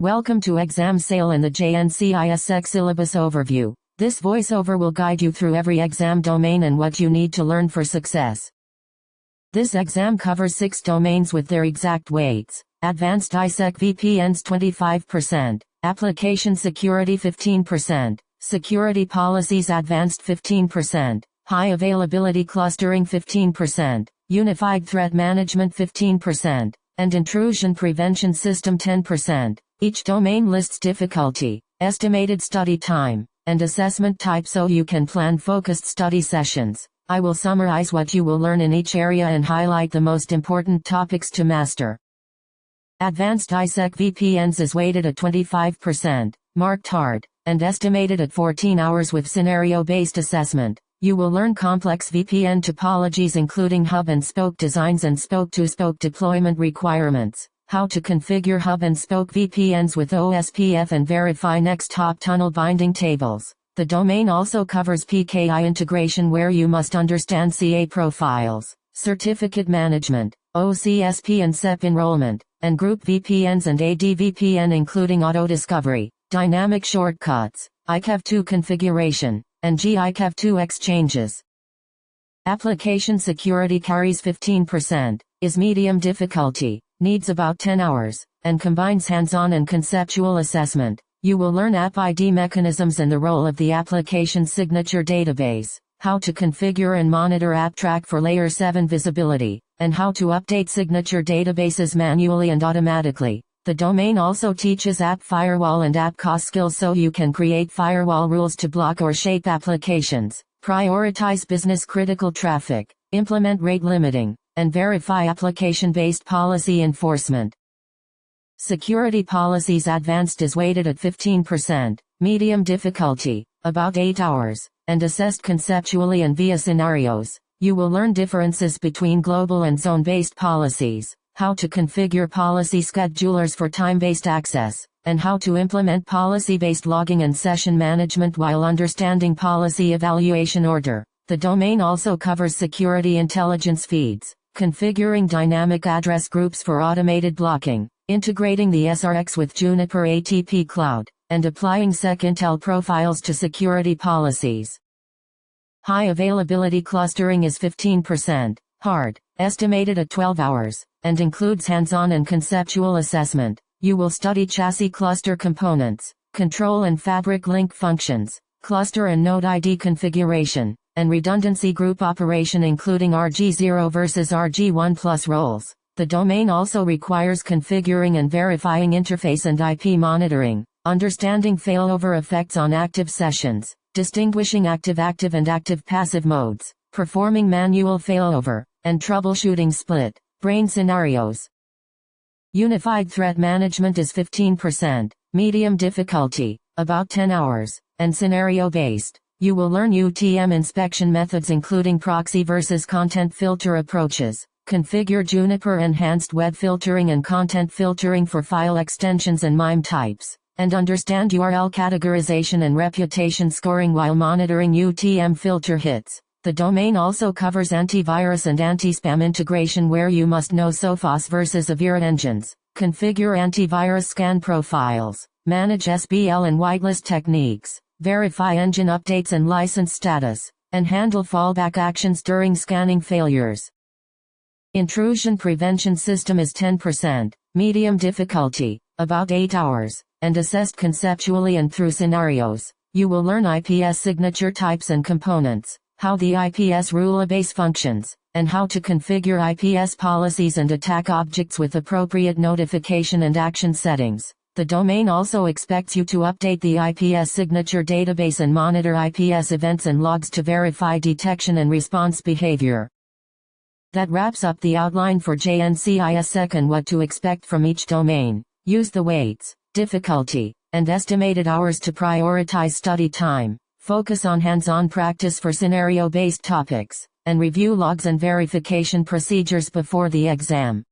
Welcome to Exam Sale and the JNCIS-SEC Syllabus Overview. This voiceover will guide you through every exam domain and what you need to learn for success. This exam covers 6 domains with their exact weights. Advanced ISEC VPNs 25%, Application Security 15%, Security Policies Advanced 15%, High Availability Clustering 15%, Unified Threat Management 15%, and Intrusion Prevention System 10%. Each domain lists difficulty, estimated study time, and assessment type so you can plan focused study sessions. I will summarize what you will learn in each area and highlight the most important topics to master. Advanced ISEC VPNs is weighted at 25%, marked hard, and estimated at 14 hours with scenario-based assessment. You will learn complex VPN topologies including hub and spoke designs and spoke-to-spoke deployment requirements, how to configure hub and spoke VPNs with OSPF and verify next hop tunnel binding tables. The domain also covers PKI integration where you must understand CA profiles, certificate management, OCSP and CEP enrollment, and group VPNs and ADVPN including auto-discovery, dynamic shortcuts, ICAV2 configuration, and GICAV2 exchanges. Application security carries 15%, is medium difficulty, needs about 10 hours, and combines hands-on and conceptual assessment. You will learn app ID mechanisms and the role of the application signature database, how to configure and monitor AppTrack for Layer 7 visibility, and how to update signature databases manually and automatically. The domain also teaches app firewall and app cost skills so you can create firewall rules to block or shape applications, prioritize business critical traffic, implement rate limiting, and verify application-based policy enforcement. Security Policies Advanced is weighted at 15%, medium difficulty, about 8 hours, and assessed conceptually and via scenarios. You will learn differences between global and zone-based policies, how to configure policy schedulers for time-based access, and how to implement policy-based logging and session management while understanding policy evaluation order. The domain also covers security intelligence feeds, configuring dynamic address groups for automated blocking, integrating the SRX with Juniper ATP Cloud, and applying SEC Intel profiles to security policies. High Availability Clustering is 15%, hard, estimated at 12 hours, and includes hands-on and conceptual assessment. You will study chassis cluster components, control and fabric link functions, cluster and node ID configuration, and redundancy group operation including RG0 versus RG1 plus roles. The domain also requires configuring and verifying interface and IP monitoring, understanding failover effects on active sessions, distinguishing active-active and active-passive modes, performing manual failover, and troubleshooting split-brain scenarios. Unified Threat Management is 15%, medium difficulty, about 10 hours, and scenario-based. You will learn UTM inspection methods including proxy versus content filter approaches, configure Juniper enhanced web filtering and content filtering for file extensions and MIME types, and understand URL categorization and reputation scoring while monitoring UTM filter hits. The domain also covers antivirus and anti-spam integration where you must know Sophos versus Avira engines, configure antivirus scan profiles, manage SBL and whitelist techniques, verify engine updates and license status, and handle fallback actions during scanning failures. Intrusion Prevention System is 10%, medium difficulty, about 8 hours, and assessed conceptually and through scenarios. You will learn IPS signature types and components, how the IPS rule-base functions, and how to configure IPS policies and attack objects with appropriate notification and action settings. The domain also expects you to update the IPS signature database and monitor IPS events and logs to verify detection and response behavior. That wraps up the outline for JNCIS-SEC and what to expect from each domain. Use the weights, difficulty, and estimated hours to prioritize study time. Focus on hands-on practice for scenario-based topics, and review logs and verification procedures before the exam.